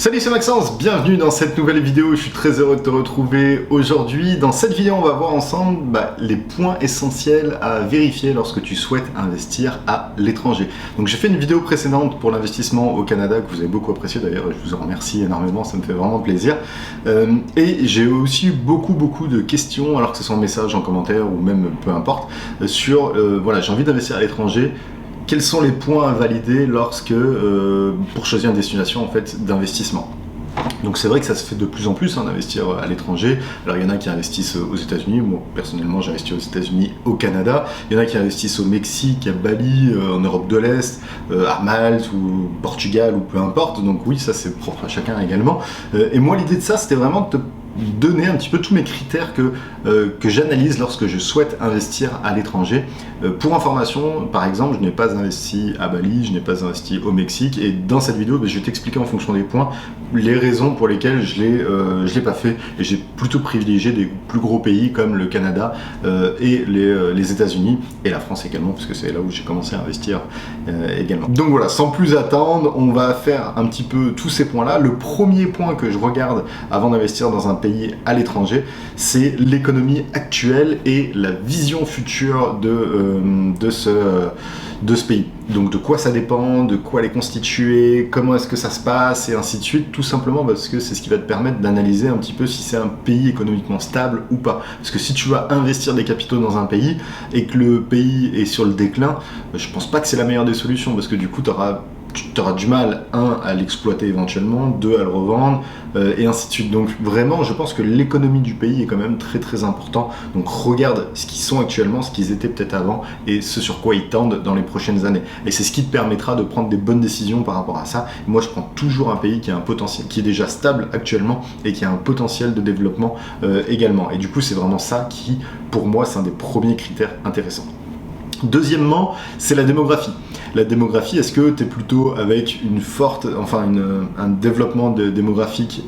Salut, c'est Maxence, bienvenue dans cette nouvelle vidéo, je suis très heureux de te retrouver aujourd'hui. Dans cette vidéo, on va voir ensemble les points essentiels à vérifier lorsque tu souhaites investir à l'étranger. Donc j'ai fait une vidéo précédente pour l'investissement au Canada, que vous avez beaucoup apprécié d'ailleurs, et je vous en remercie énormément, ça me fait vraiment plaisir. Et j'ai aussi eu beaucoup de questions, alors que ce soit en message, en commentaire ou même peu importe, sur voilà, j'ai envie d'investir à l'étranger. Quels sont les points à valider lorsque, pour choisir une destination en fait, d'investissement? Donc c'est vrai que ça se fait de plus en plus d'investir à l'étranger. Alors il y en a qui investissent aux États-Unis, moi personnellement j'ai investi aux États-Unis, au Canada. Il y en a qui investissent au Mexique, à Bali, en Europe de l'Est, à Malte ou Portugal ou peu importe. Donc oui, ça c'est propre à chacun également. Et moi l'idée de ça c'était vraiment de te donner un petit peu tous mes critères que j'analyse lorsque je souhaite investir à l'étranger. Pour information, par exemple, je n'ai pas investi à Bali, je n'ai pas investi au Mexique, et dans cette vidéo, je vais t'expliquer en fonction des points les raisons pour lesquelles je l'ai pas fait, et j'ai plutôt privilégié des plus gros pays comme le Canada et les États-Unis, et la France également, parce que c'est là où j'ai commencé à investir également. Donc voilà, sans plus attendre, on va faire un petit peu tous ces points-là. Le premier point que je regarde avant d'investir dans un pays à l'étranger, c'est l'économie actuelle et la vision future de ce pays. Donc de quoi ça dépend, de quoi elle est constituée, comment est-ce que ça se passe, et ainsi de suite, tout simplement parce que c'est ce qui va te permettre d'analyser un petit peu si c'est un pays économiquement stable ou pas. Parce que si tu vas investir des capitaux dans un pays et que le pays est sur le déclin, je pense pas que c'est la meilleure des solutions, parce que du coup tu auras du mal, à l'exploiter éventuellement, 2, à le revendre, et ainsi de suite. Donc vraiment, je pense que l'économie du pays est quand même très important. Donc regarde ce qu'ils sont actuellement, ce qu'ils étaient peut-être avant, et ce sur quoi ils tendent dans les prochaines années. Et c'est ce qui te permettra de prendre des bonnes décisions par rapport à ça. Et moi, je prends toujours un pays qui a un potentiel, qui est déjà stable actuellement, et qui a un potentiel de développement également. Et du coup, c'est vraiment ça qui, pour moi, c'est un des premiers critères intéressants. Deuxièmement, c'est la démographie. La démographie, est-ce que tu es plutôt avec un développement démographique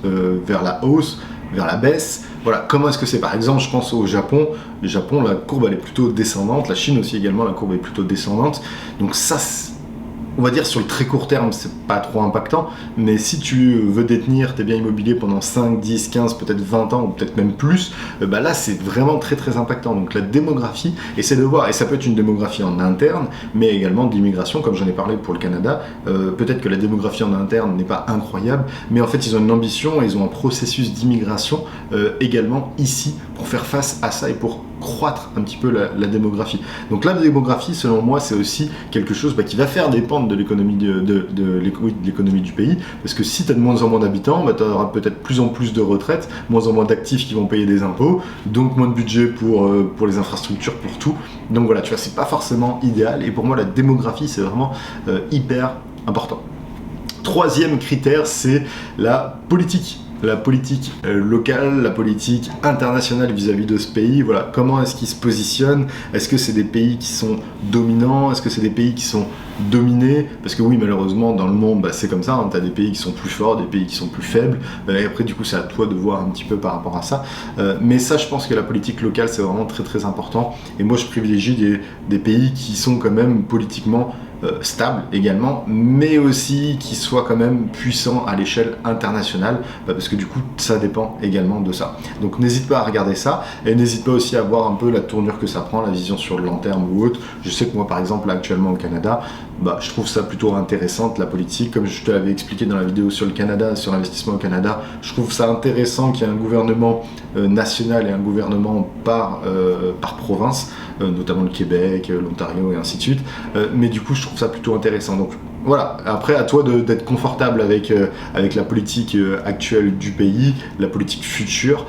vers la hausse, vers la baisse? Voilà, comment est-ce que c'est? Par exemple, je pense au Japon. Le Japon, la courbe elle est plutôt descendante. La Chine aussi également, la courbe est plutôt descendante. Donc ça, on va dire sur le très court terme, c'est pas trop impactant, mais si tu veux détenir tes biens immobiliers pendant 5, 10, 15, peut-être 20 ans, ou peut-être même plus, là c'est vraiment très impactant. Donc la démographie, essaie de voir, et ça peut être une démographie en interne, mais également de l'immigration, comme j'en ai parlé pour le Canada. Peut-être que la démographie en interne n'est pas incroyable, mais en fait ils ont une ambition, et ils ont un processus d'immigration également ici, pour faire face à ça et pour croître un petit peu la démographie. Donc la démographie, selon moi, c'est aussi quelque chose qui va faire dépendre de l'économie de l'économie du pays, parce que si tu as de moins en moins d'habitants, tu auras peut-être plus en plus de retraites, moins en moins d'actifs qui vont payer des impôts, donc moins de budget pour les infrastructures, pour tout. Donc voilà, tu vois, c'est pas forcément idéal, et pour moi la démographie c'est vraiment hyper important. Troisième critère, c'est la politique. La politique locale, la politique internationale vis-à-vis de ce pays. Voilà, comment est-ce qu'ils se positionnent? Est-ce que c'est des pays qui sont dominants? Est-ce que c'est des pays qui sont dominés? Parce que oui, malheureusement, dans le monde, c'est comme ça, tu as des pays qui sont plus forts, des pays qui sont plus faibles, et après du coup c'est à toi de voir un petit peu par rapport à ça. Mais ça, je pense que la politique locale c'est vraiment très important, et moi je privilégie des pays qui sont quand même politiquement stable également, mais aussi qui soit quand même puissant à l'échelle internationale, parce que du coup ça dépend également de ça. Donc n'hésite pas à regarder ça, et n'hésite pas aussi à voir un peu la tournure que ça prend, la vision sur le long terme ou autre. Je sais que moi par exemple là, actuellement au Canada, je trouve ça plutôt intéressante, la politique, comme je te l'avais expliqué dans la vidéo sur le Canada, sur l'investissement au Canada. Je trouve ça intéressant qu'il y ait un gouvernement national et un gouvernement par province, notamment le Québec, l'Ontario et ainsi de suite, mais du coup je trouve ça plutôt intéressant. Donc voilà, après à toi d'être confortable avec la politique actuelle du pays, la politique future,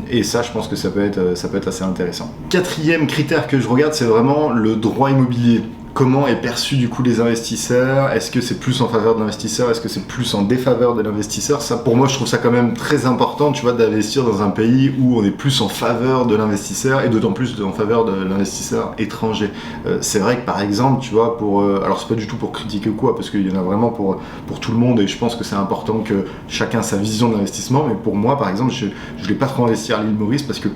et ça je pense que ça peut être assez intéressant. Quatrième critère que je regarde, c'est vraiment le droit immobilier. Comment est perçu du coup les investisseurs? Est-ce que c'est plus en faveur de l'investisseur? Est-ce que c'est plus en défaveur de l'investisseur? Ça, pour moi, je trouve ça quand même très important, tu vois, d'investir dans un pays où on est plus en faveur de l'investisseur, et d'autant plus en faveur de l'investisseur étranger. C'est vrai que par exemple, tu vois, alors c'est pas du tout pour critiquer ou quoi, parce qu'il y en a vraiment pour tout le monde, et je pense que c'est important que chacun a sa vision de l'investissement, mais pour moi, par exemple, je ne vais pas trop investir à l'île Maurice, parce que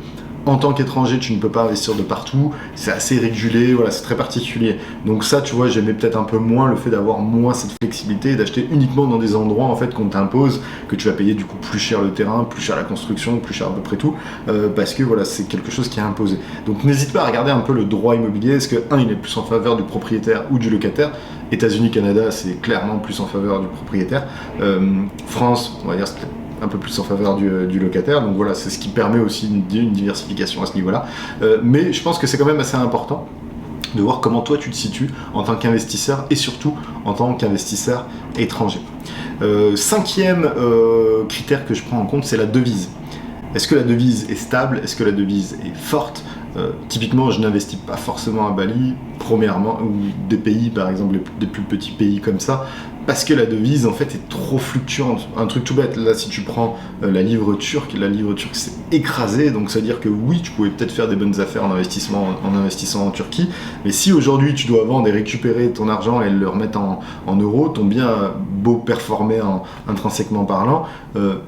en tant qu'étranger, tu ne peux pas investir de partout, c'est assez régulé, voilà, c'est très particulier. Donc ça, tu vois, j'aimais peut-être un peu moins le fait d'avoir moins cette flexibilité et d'acheter uniquement dans des endroits en fait qu'on t'impose, que tu vas payer du coup plus cher le terrain, plus cher la construction, plus cher à peu près tout, parce que voilà, c'est quelque chose qui est imposé. Donc n'hésite pas à regarder un peu le droit immobilier, est-ce que il est plus en faveur du propriétaire ou du locataire. États-Unis, Canada, c'est clairement plus en faveur du propriétaire. France, on va dire, c'est peut-être un peu plus en faveur du locataire, donc voilà, c'est ce qui permet aussi une diversification à ce niveau-là. Mais je pense que c'est quand même assez important de voir comment toi tu te situes en tant qu'investisseur et surtout en tant qu'investisseur étranger. Cinquième critère que je prends en compte, c'est la devise. Est-ce que la devise est stable? Est-ce que la devise est forte? Typiquement, je n'investis pas forcément à Bali, premièrement, ou des pays, par exemple, des plus petits pays comme ça, parce que la devise, en fait, est trop fluctuante. Un truc tout bête, là, si tu prends la livre turque s'est écrasée, donc ça veut dire que oui, tu pouvais peut-être faire des bonnes affaires en investissant en Turquie, mais si aujourd'hui tu dois vendre et récupérer ton argent et le remettre en euros, ton bien beau performer intrinsèquement parlant,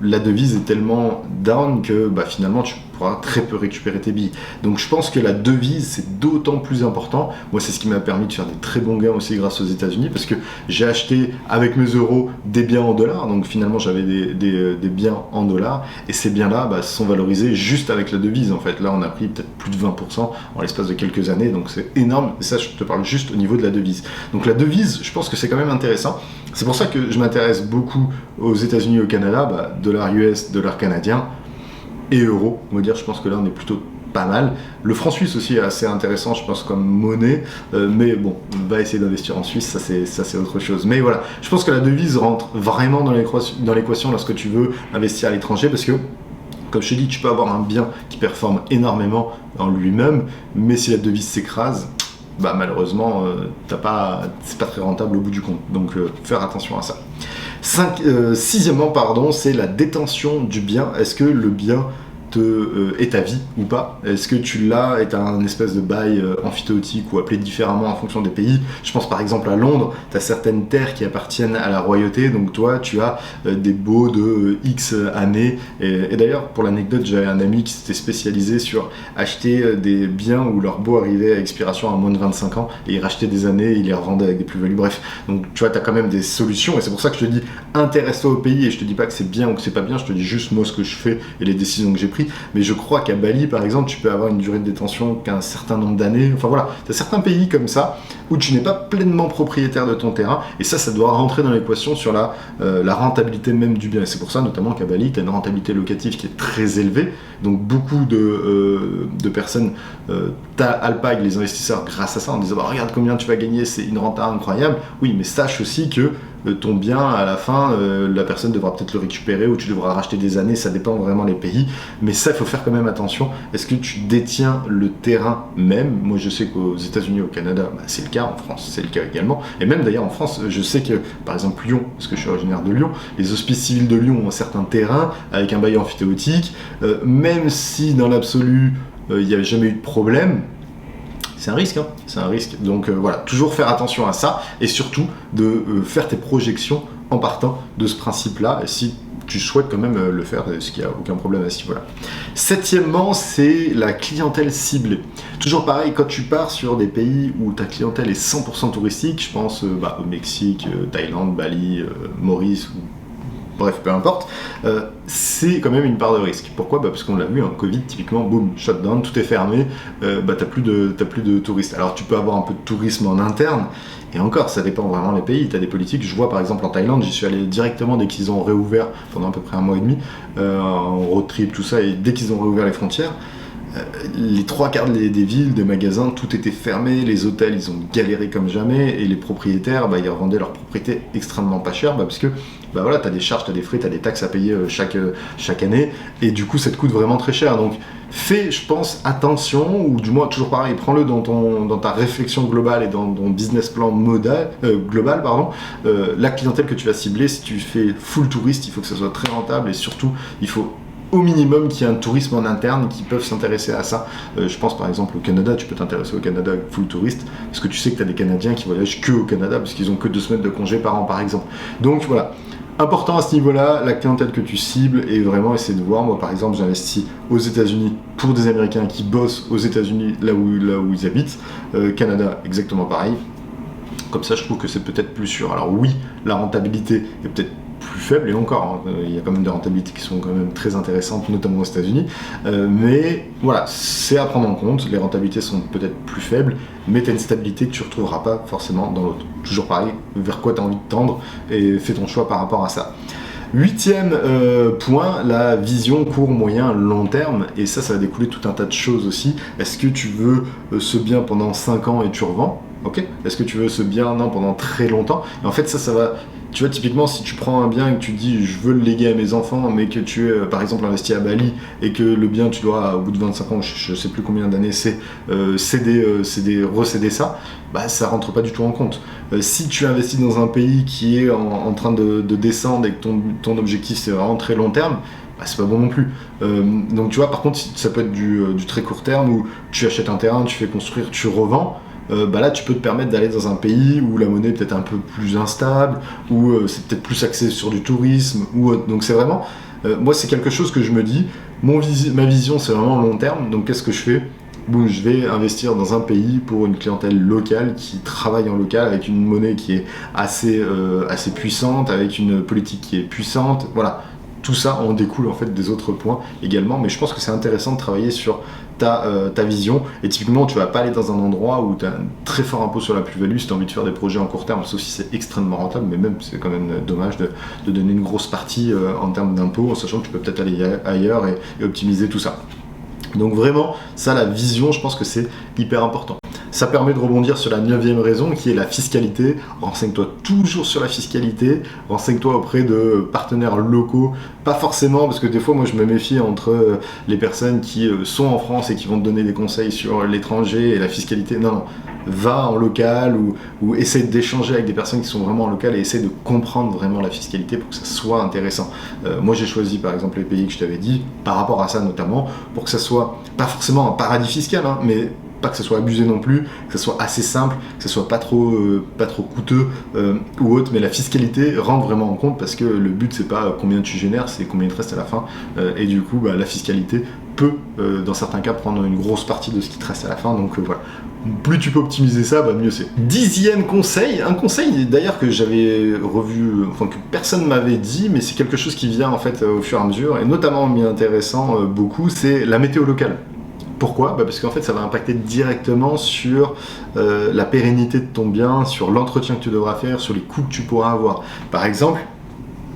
la devise est tellement down que finalement tu pourras très peu récupérer tes billes. Donc je pense que la devise, c'est d'autant plus important. Moi, c'est ce qui m'a permis de faire des très bons gains aussi grâce aux États-Unis, parce que j'ai acheté avec mes euros des biens en dollars, donc finalement j'avais des biens en dollars, et ces biens-là se sont valorisés juste avec la devise en fait. Là, on a pris peut-être plus de 20% en l'espace de quelques années, donc c'est énorme, et ça, je te parle juste au niveau de la devise. Donc la devise, je pense que c'est quand même intéressant. C'est pour ça que je m'intéresse beaucoup aux États-Unis et au Canada, dollar US, dollar canadien, et euros, on va dire, je pense que là on est plutôt pas mal. Le franc suisse aussi est assez intéressant, je pense, comme monnaie, mais bon, on va essayer d'investir en Suisse, ça c'est autre chose. Mais voilà, je pense que la devise rentre vraiment dans l'équation lorsque tu veux investir à l'étranger, parce que, comme je te dis, tu peux avoir un bien qui performe énormément en lui-même, mais si la devise s'écrase, malheureusement, c'est pas très rentable au bout du compte. Donc, faire attention à ça. Sixièmement, c'est la détention du bien. Est-ce que le bien est ta vie ou pas? Est-ce que tu l'as, est un espèce de bail amphithéotique ou appelé différemment en fonction des pays? Je pense par exemple à Londres, tu as certaines terres qui appartiennent à la royauté, donc toi tu as des baux de X années. Et d'ailleurs, pour l'anecdote, j'avais un ami qui s'était spécialisé sur acheter des biens où leur baux arrivait à expiration à moins de 25 ans, et il rachetait des années et il les revendait avec des plus-values. Bref, donc tu vois, tu as quand même des solutions, et c'est pour ça que je te dis, intéresse-toi au pays, et je te dis pas que c'est bien ou que c'est pas bien, je te dis juste moi ce que je fais et les décisions que j'ai prises. Mais je crois qu'à Bali, par exemple, tu peux avoir une durée de détention qu'un certain nombre d'années. Enfin voilà, tu as certains pays comme ça où tu n'es pas pleinement propriétaire de ton terrain, et ça doit rentrer dans l'équation sur la rentabilité même du bien. Et c'est pour ça notamment qu'à Bali, tu as une rentabilité locative qui est très élevée. Donc beaucoup de personnes alpaguent les investisseurs grâce à ça, en disant regarde combien tu vas gagner, c'est une renta incroyable. Oui, mais sache aussi que ton bien, à la fin, la personne devra peut-être le récupérer, ou tu devras racheter des années, ça dépend vraiment des pays. Mais ça, il faut faire quand même attention. Est-ce que tu détiens le terrain même? Moi, je sais qu'aux États-Unis, au Canada, c'est le cas. En France, c'est le cas également. Et même d'ailleurs en France, je sais que, par exemple, Lyon, parce que je suis originaire de Lyon, les hospices civils de Lyon ont un certain terrain avec un bail amphithéotique. Même si dans l'absolu, il n'y avait jamais eu de problème, c'est un risque, c'est un risque. Donc voilà, toujours faire attention à ça, et surtout de faire tes projections en partant de ce principe-là, et si tu souhaites quand même le faire, ce qu'il n'y a aucun problème à ce niveau-là. Septièmement, c'est la clientèle ciblée. Toujours pareil, quand tu pars sur des pays où ta clientèle est 100% touristique, je pense au Mexique, Thaïlande, Bali, Maurice, bref, peu importe, c'est quand même une part de risque. Pourquoi? Parce qu'on l'a vu, Covid, typiquement, boum, shutdown, tout est fermé, t'as plus de touristes. Alors tu peux avoir un peu de tourisme en interne, et encore, ça dépend vraiment des pays. T'as des politiques, je vois par exemple en Thaïlande, j'y suis allé directement dès qu'ils ont réouvert, pendant à peu près un mois et demi, en road trip, tout ça, et dès qu'ils ont réouvert les frontières, les trois quarts des villes, des magasins, tout était fermé, les hôtels, ils ont galéré comme jamais, et les propriétaires, ils revendaient leurs propriétés extrêmement pas cher, parce que voilà, t'as des charges, t'as des frais, t'as des taxes à payer chaque année, et du coup ça te coûte vraiment très cher. Donc fais, je pense, attention, ou du moins toujours pareil, prends-le dans ta réflexion globale et dans ton business plan global, la clientèle que tu vas cibler. Si tu fais full touriste, il faut que ça soit très rentable, et surtout il faut au minimum qu'il y ait un tourisme en interne qui peuvent s'intéresser à ça. Je pense par exemple au Canada, tu peux t'intéresser au Canada full touriste, parce que tu sais que tu as des Canadiens qui voyagent que au Canada, parce qu'ils ont que 2 semaines de congé par an par exemple. Donc voilà, Important à ce niveau-là, la clientèle que tu cibles et vraiment essayer de voir. Moi, par exemple, j'investis aux États-Unis pour des Américains qui bossent aux États-Unis là où ils habitent. Canada, exactement pareil. Comme ça, je trouve que c'est peut-être plus sûr. Alors oui, la rentabilité est peut-être plus faible, et encore, hein, il y a quand même des rentabilités qui sont quand même très intéressantes, notamment aux États-Unis. Mais voilà, c'est à prendre en compte. Les rentabilités sont peut-être plus faibles, mais tu as une stabilité que tu ne retrouveras pas forcément dans l'autre. Toujours pareil, vers quoi tu as envie de tendre, et fais ton choix par rapport à ça. 8e point, la vision court, moyen, long terme, et ça va découler tout un tas de choses aussi. Est-ce que tu veux ce bien pendant 5 ans et tu revends? Ok. Est-ce que tu veux ce bien pendant très longtemps? Et en fait, ça va. Tu vois, typiquement, si tu prends un bien et que tu dis je veux le léguer à mes enfants, mais que tu es par exemple investi à Bali et que le bien tu dois au bout de 25 ans, je sais plus combien d'années c'est, recéder ça, bah ça rentre pas du tout en compte. Si tu investis dans un pays qui est en train de descendre et que ton objectif c'est vraiment très long terme, bah, c'est pas bon non plus. Donc tu vois, par contre, ça peut être du très court terme où tu achètes un terrain, tu fais construire, tu revends. Bah là tu peux te permettre d'aller dans un pays où la monnaie est peut-être un peu plus instable, où c'est peut-être plus axé sur du tourisme, ou autre. Donc c'est vraiment, moi c'est quelque chose que je me dis, ma vision c'est vraiment long terme, donc qu'est-ce que je fais? Bon, je vais investir dans un pays pour une clientèle locale qui travaille en local avec une monnaie qui est assez puissante, avec une politique qui est puissante, voilà. Tout ça en découle en fait des autres points également, mais je pense que c'est intéressant de travailler sur ta vision. Et typiquement, tu vas pas aller dans un endroit où tu as un très fort impôt sur la plus-value si tu as envie de faire des projets en court terme, sauf si c'est extrêmement rentable, mais même c'est quand même dommage de donner une grosse partie en termes d'impôts, en sachant que tu peux peut-être aller ailleurs et optimiser tout ça. Donc vraiment, ça, la vision, je pense que c'est hyper important. Ça permet de rebondir sur la 9e raison qui est la fiscalité. Renseigne-toi toujours sur la fiscalité, renseigne-toi auprès de partenaires locaux, pas forcément, parce que des fois moi je me méfie entre les personnes qui sont en France et qui vont te donner des conseils sur l'étranger et la fiscalité. Non, va en local ou essaie d'échanger avec des personnes qui sont vraiment en local et essaie de comprendre vraiment la fiscalité pour que ça soit intéressant. Moi j'ai choisi par exemple les pays que je t'avais dit, par rapport à ça notamment, pour que ça soit pas forcément un paradis fiscal, hein, mais pas que ce soit abusé non plus, que ce soit assez simple, que ce soit pas trop coûteux ou autre, mais la fiscalité rentre vraiment en compte parce que le but c'est pas combien tu génères, c'est combien il te reste à la fin, et du coup la fiscalité peut dans certains cas prendre une grosse partie de ce qui te reste à la fin, donc voilà. Plus tu peux optimiser ça, mieux c'est. 10e conseil, un conseil d'ailleurs que j'avais revu, enfin que personne m'avait dit, mais c'est quelque chose qui vient en fait au fur et à mesure, et notamment m'y intéressant beaucoup, c'est la météo locale. Pourquoi? Parce qu'en fait ça va impacter directement sur la pérennité de ton bien, sur l'entretien que tu devras faire, sur les coûts que tu pourras avoir. Par exemple,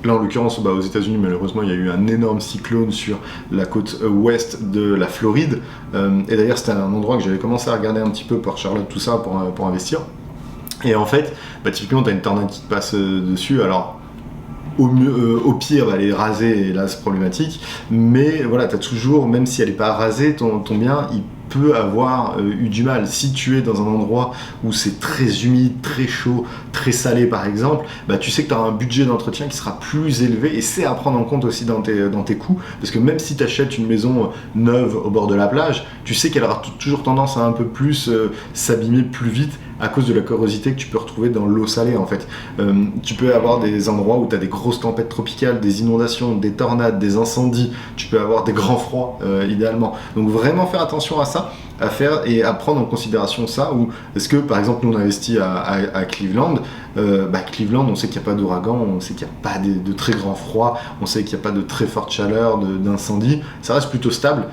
là en l'occurrence aux États-Unis malheureusement il y a eu un énorme cyclone sur la côte ouest de la Floride, et d'ailleurs c'était un endroit que j'avais commencé à regarder un petit peu Port Charlotte, tout ça pour investir. Et en fait, typiquement tu as une tornade qui te passe dessus, alors au pire, elle est rasée et là c'est problématique, mais voilà, tu as toujours, même si elle n'est pas rasée, ton bien, il peut avoir eu du mal. Si tu es dans un endroit où c'est très humide, très chaud, très salé par exemple, tu sais que tu auras un budget d'entretien qui sera plus élevé, et c'est à prendre en compte aussi dans tes coûts, parce que même si tu achètes une maison neuve au bord de la plage, tu sais qu'elle aura toujours tendance à un peu plus s'abîmer plus vite à cause de la corrosité que tu peux retrouver dans l'eau salée en fait. Tu peux avoir des endroits où tu as des grosses tempêtes tropicales, des inondations, des tornades, des incendies, tu peux avoir des grands froids idéalement. Donc vraiment faire attention à ça, à faire et à prendre en considération ça. Ou est-ce que par exemple nous on investit à Cleveland, Cleveland on sait qu'il n'y a pas d'ouragan, on sait qu'il n'y a pas de très grands froids, on sait qu'il n'y a pas de très forte chaleur, d'incendie, ça reste plutôt stable.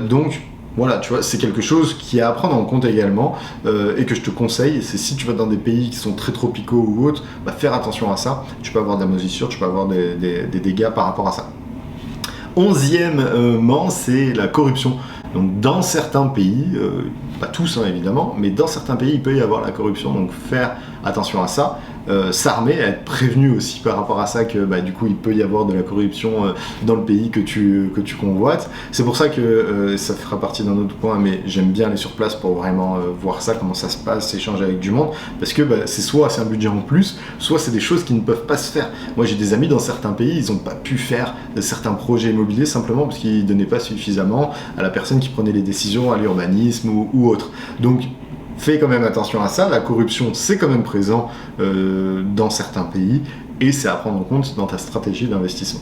Donc voilà, tu vois, c'est quelque chose qui est à prendre en compte également et que je te conseille, c'est si tu vas dans des pays qui sont très tropicaux ou autres, faire attention à ça. Tu peux avoir de la moisissure, tu peux avoir des dégâts par rapport à ça. 11e, c'est la corruption. Donc dans certains pays, pas tous évidemment, mais dans certains pays il peut y avoir la corruption, donc faire attention à ça. S'armer, être prévenu aussi par rapport à ça que du coup il peut y avoir de la corruption dans le pays que tu convoites. C'est pour ça que ça fera partie d'un autre point, mais j'aime bien aller sur place pour vraiment voir ça, comment ça se passe, échanger avec du monde, parce que c'est soit c'est un budget en plus, soit c'est des choses qui ne peuvent pas se faire. Moi j'ai des amis dans certains pays, ils n'ont pas pu faire certains projets immobiliers simplement parce qu'ils ne donnaient pas suffisamment à la personne qui prenait les décisions, à l'urbanisme ou autre. Donc fais quand même attention à ça, la corruption c'est quand même présent dans certains pays, et c'est à prendre en compte dans ta stratégie d'investissement.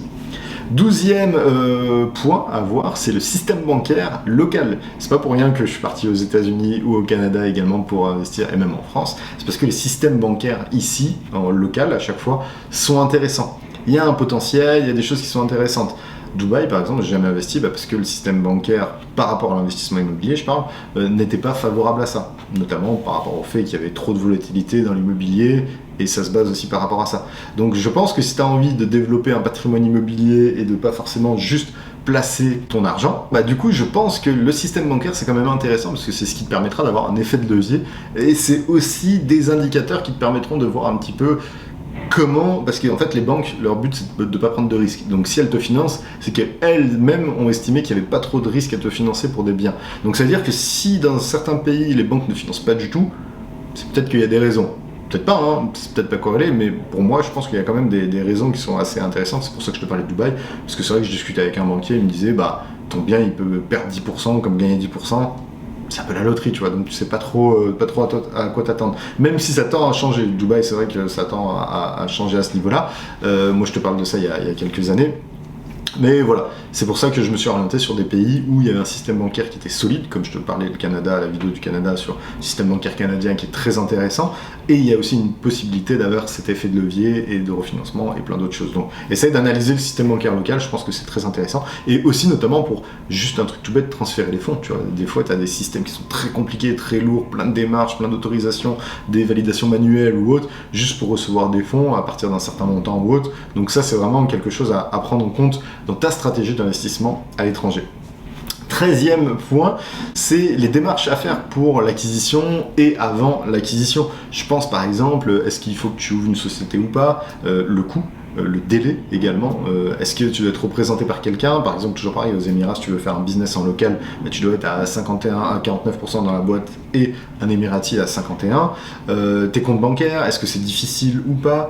12e point à voir, c'est le système bancaire local. C'est pas pour rien que je suis parti aux États-Unis ou au Canada également pour investir, et même en France. C'est parce que les systèmes bancaires ici, en local à chaque fois, sont intéressants. Il y a un potentiel, il y a des choses qui sont intéressantes. Dubaï, par exemple, j'ai jamais investi parce que le système bancaire, par rapport à l'investissement immobilier, je parle, n'était pas favorable à ça. Notamment par rapport au fait qu'il y avait trop de volatilité dans l'immobilier, et ça se base aussi par rapport à ça. Donc je pense que si tu as envie de développer un patrimoine immobilier et de pas forcément juste placer ton argent, du coup je pense que le système bancaire c'est quand même intéressant parce que c'est ce qui te permettra d'avoir un effet de levier, et c'est aussi des indicateurs qui te permettront de voir un petit peu comment, parce qu'en fait les banques, leur but c'est de ne pas prendre de risques. Donc si elles te financent, c'est qu'elles-mêmes ont estimé qu'il n'y avait pas trop de risques à te financer pour des biens. Donc ça veut dire que si dans certains pays les banques ne financent pas du tout, c'est peut-être qu'il y a des raisons. Peut-être pas, hein, c'est peut-être pas corrélé, mais pour moi je pense qu'il y a quand même des raisons qui sont assez intéressantes. C'est pour ça que je te parlais de Dubaï, parce que c'est vrai que je discutais avec un banquier, il me disait ton bien il peut perdre 10% comme gagner 10%. C'est un peu la loterie, tu vois, donc tu sais pas trop à quoi t'attendre. Même si ça tend à changer, Dubaï, c'est vrai que ça tend à changer à ce niveau-là. Moi, je te parle de ça il y a quelques années. Mais voilà, c'est pour ça que je me suis orienté sur des pays où il y avait un système bancaire qui était solide, comme je te parlais du Canada, la vidéo du Canada sur le système bancaire canadien qui est très intéressant, et il y a aussi une possibilité d'avoir cet effet de levier et de refinancement et plein d'autres choses. Donc essaye d'analyser le système bancaire local, je pense que c'est très intéressant, et aussi notamment pour juste un truc tout bête, transférer les fonds. Tu vois, des fois tu as des systèmes qui sont très compliqués, très lourds, plein de démarches, plein d'autorisations, des validations manuelles ou autres, juste pour recevoir des fonds à partir d'un certain montant ou autre. Donc ça c'est vraiment quelque chose à prendre en compte dans ta stratégie d'investissement à l'étranger. 13e point, c'est les démarches à faire pour l'acquisition et avant l'acquisition. Je pense par exemple, est-ce qu'il faut que tu ouvres une société ou pas, le coût, le délai également, est-ce que tu dois être représenté par quelqu'un, par exemple toujours pareil aux Émirats, si tu veux faire un business en local, tu dois être à 51 à 49% dans la boîte et un Émirati à 51. Tes comptes bancaires, est-ce que c'est difficile ou pas,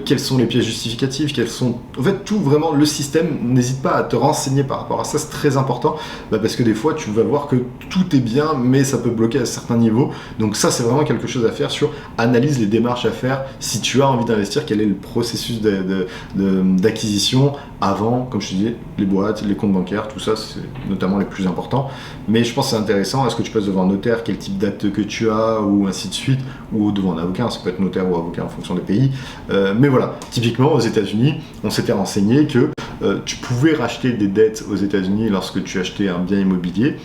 quels sont les pièces justificatives, quels sont... En fait tout vraiment le système, n'hésite pas à te renseigner par rapport à ça, c'est très important, parce que des fois tu vas voir que tout est bien mais ça peut bloquer à certains niveaux, donc ça c'est vraiment quelque chose à faire sur analyse les démarches à faire si tu as envie d'investir, quel est le processus d'acquisition avant, comme je te disais, les boîtes, les comptes bancaires, tout ça c'est notamment les plus importants, mais je pense que c'est intéressant, est-ce que tu passes devant un notaire, quel type d'acte que tu as, ou ainsi de suite, ou devant un avocat, ça peut être notaire ou avocat en fonction des pays, mais voilà, typiquement aux États-Unis on s'était renseigné que tu pouvais racheter des dettes aux États-Unis lorsque tu achetais un bien immobilier,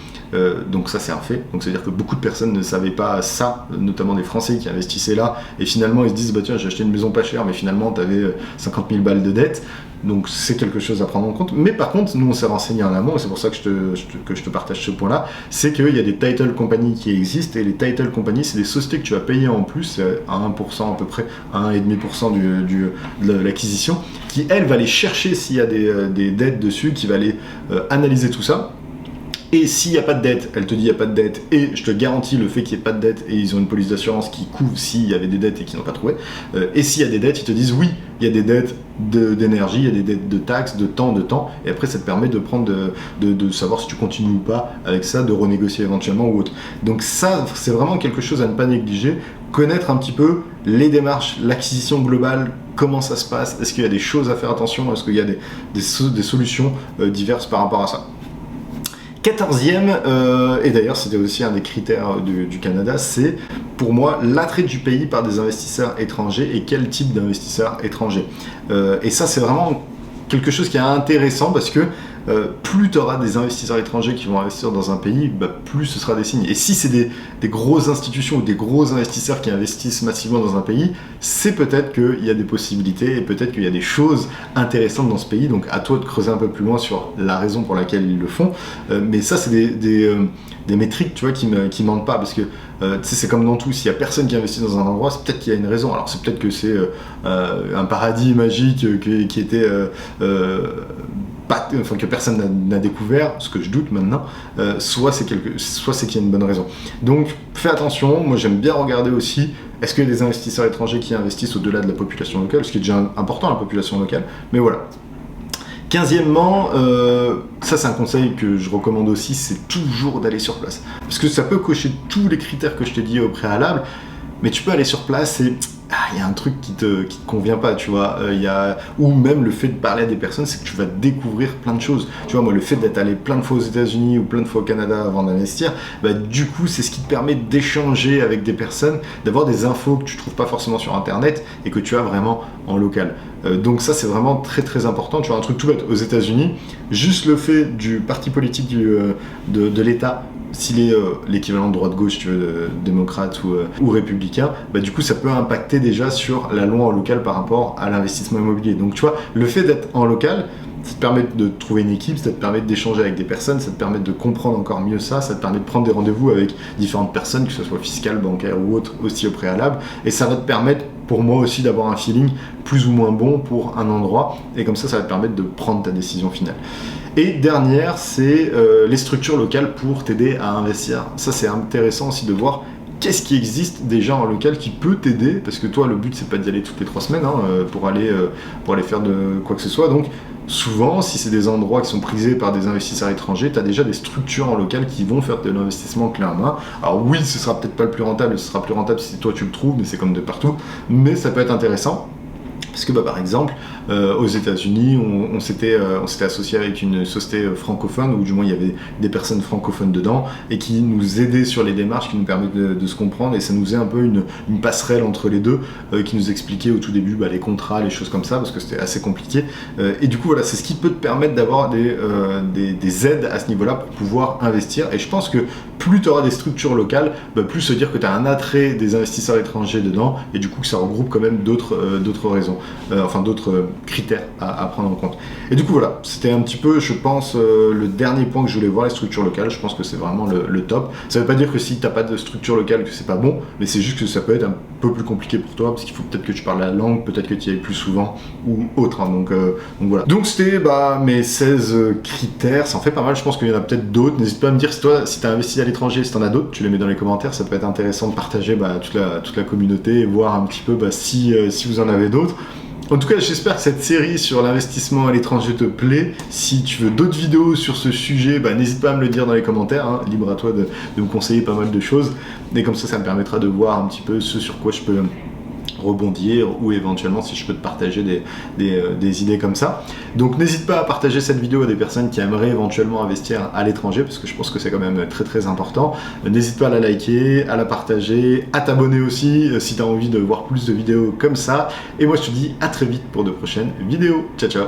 donc ça c'est un fait, donc c'est à dire que beaucoup de personnes ne savaient pas ça, notamment des Français qui investissaient là, et finalement ils se disent tiens j'ai acheté une maison pas chère, mais finalement tu avais 50 000 balles de dette. Donc c'est quelque chose à prendre en compte. Mais par contre, nous on s'est renseigné en amont, et c'est pour ça que je te partage ce point-là, c'est qu'il y a des title companies qui existent, et les title companies, c'est des sociétés que tu vas payer en plus, à 1% à peu près, à 1,5% de l'acquisition, qui elle va aller chercher s'il y a des dettes dessus, qui va aller analyser tout ça. Et s'il n'y a pas de dette, elle te dit il n'y a pas de dette, et je te garantis le fait qu'il n'y ait pas de dette, et ils ont une police d'assurance qui couvre s'il y avait des dettes et qu'ils n'ont pas trouvé. Et s'il y a des dettes, ils te disent oui, il y a des dettes d'énergie, il y a des dettes de taxes, de temps, et après ça te permet de prendre de savoir si tu continues ou pas avec ça, de renégocier éventuellement ou autre. Donc ça, c'est vraiment quelque chose à ne pas négliger, connaître un petit peu les démarches, l'acquisition globale, comment ça se passe, est-ce qu'il y a des choses à faire attention, est-ce qu'il y a des solutions diverses par rapport à ça. 14e, et d'ailleurs c'était aussi un des critères du Canada, c'est pour moi l'attrait du pays par des investisseurs étrangers et quel type d'investisseurs étrangers. Et ça c'est vraiment quelque chose qui est intéressant parce que plus tu auras des investisseurs étrangers qui vont investir dans un pays, plus ce sera des signes. Et si c'est des grosses institutions ou des gros investisseurs qui investissent massivement dans un pays, c'est peut-être qu'il y a des possibilités et peut-être qu'il y a des choses intéressantes dans ce pays. Donc à toi de creuser un peu plus loin sur la raison pour laquelle ils le font. Mais ça, c'est des métriques, tu vois, qui mentent pas, parce que c'est comme dans tout, s'il y a personne qui investit dans un endroit, c'est peut-être qu'il y a une raison. Alors c'est peut-être que c'est un paradis magique qui était que personne n'a découvert, ce que je doute maintenant, soit c'est qu'il y a une bonne raison. Donc fais attention, moi j'aime bien regarder aussi, est-ce qu'il y a des investisseurs étrangers qui investissent au-delà de la population locale, ce qui est déjà important, la population locale, mais voilà. 15e, ça c'est un conseil que je recommande aussi, c'est toujours d'aller sur place. Parce que ça peut cocher tous les critères que je t'ai dit au préalable, mais tu peux aller sur place et il y a un truc qui te convient pas, tu vois. Ou même le fait de parler à des personnes, c'est que tu vas découvrir plein de choses. Tu vois, moi, le fait d'être allé plein de fois aux États-Unis ou plein de fois au Canada avant d'investir, bah, du coup, c'est ce qui te permet d'échanger avec des personnes, d'avoir des infos que tu trouves pas forcément sur Internet et que tu as vraiment en local. Donc ça, c'est vraiment très très important. Tu vois, un truc tout bête, aux États-Unis, juste le fait du parti politique de l'État, s'il est l'équivalent de droite-gauche, tu veux, démocrate ou républicain, bah, du coup ça peut impacter déjà sur la loi en local par rapport à l'investissement immobilier. Donc tu vois, le fait d'être en local, ça te permet de trouver une équipe, ça te permet d'échanger avec des personnes, ça te permet de comprendre encore mieux ça te permet de prendre des rendez-vous avec différentes personnes, que ce soit fiscales, bancaires ou autres, aussi au préalable, et ça va te permettre pour moi aussi d'avoir un feeling plus ou moins bon pour un endroit, et comme ça va te permettre de prendre ta décision finale. Et dernière, c'est les structures locales pour t'aider à investir. Ça, c'est intéressant aussi de voir qu'est-ce qui existe déjà en local qui peut t'aider, parce que toi, le but, c'est pas d'y aller toutes les 3 semaines pour aller faire de quoi que ce soit. Donc, souvent, si c'est des endroits qui sont prisés par des investisseurs étrangers, tu as déjà des structures en local qui vont faire de l'investissement clé en main. Alors oui, ce sera peut-être pas le plus rentable, ce sera plus rentable si toi tu le trouves, mais c'est comme de partout. Mais ça peut être intéressant. Parce que par exemple, aux États-Unis, on s'était associé avec une société francophone, ou du moins il y avait des personnes francophones dedans, et qui nous aidaient sur les démarches, qui nous permettaient de se comprendre, et ça nous faisait un peu une passerelle entre les deux, qui nous expliquait au tout début les contrats, les choses comme ça, parce que c'était assez compliqué. Et du coup, voilà, c'est ce qui peut te permettre d'avoir des aides à ce niveau-là pour pouvoir investir. Et je pense que plus tu auras des structures locales, plus se dire que tu as un attrait des investisseurs étrangers dedans, et du coup que ça regroupe quand même d'autres raisons. D'autres critères à prendre en compte. Et du coup voilà, c'était un petit peu, je pense, le dernier point que je voulais voir, les structures locales. Je pense que c'est vraiment le top. Ça veut pas dire que si t'as pas de structure locale que c'est pas bon, mais c'est juste que ça peut être un peu plus compliqué pour toi, parce qu'il faut peut-être que tu parles la langue, peut-être que tu y ailles plus souvent, ou autre. Donc voilà. Donc c'était mes 16 critères, ça en fait pas mal, je pense qu'il y en a peut-être d'autres. N'hésite pas à me dire si toi, si t'as investi à l'étranger, si t'en as d'autres, tu les mets dans les commentaires, ça peut être intéressant de partager toute la communauté et voir un petit peu si vous en avez d'autres. En tout cas, j'espère que cette série sur l'investissement à l'étranger te plaît. Si tu veux d'autres vidéos sur ce sujet, n'hésite pas à me le dire dans les commentaires. Libre à toi de me conseiller pas mal de choses. Et comme ça me permettra de voir un petit peu ce sur quoi je peux rebondir, ou éventuellement si je peux te partager des idées comme ça. Donc n'hésite pas à partager cette vidéo à des personnes qui aimeraient éventuellement investir à l'étranger, parce que je pense que c'est quand même très très important. N'hésite pas à la liker, à la partager, à t'abonner aussi si tu as envie de voir plus de vidéos comme ça. Et moi je te dis à très vite pour de prochaines vidéos. Ciao ciao.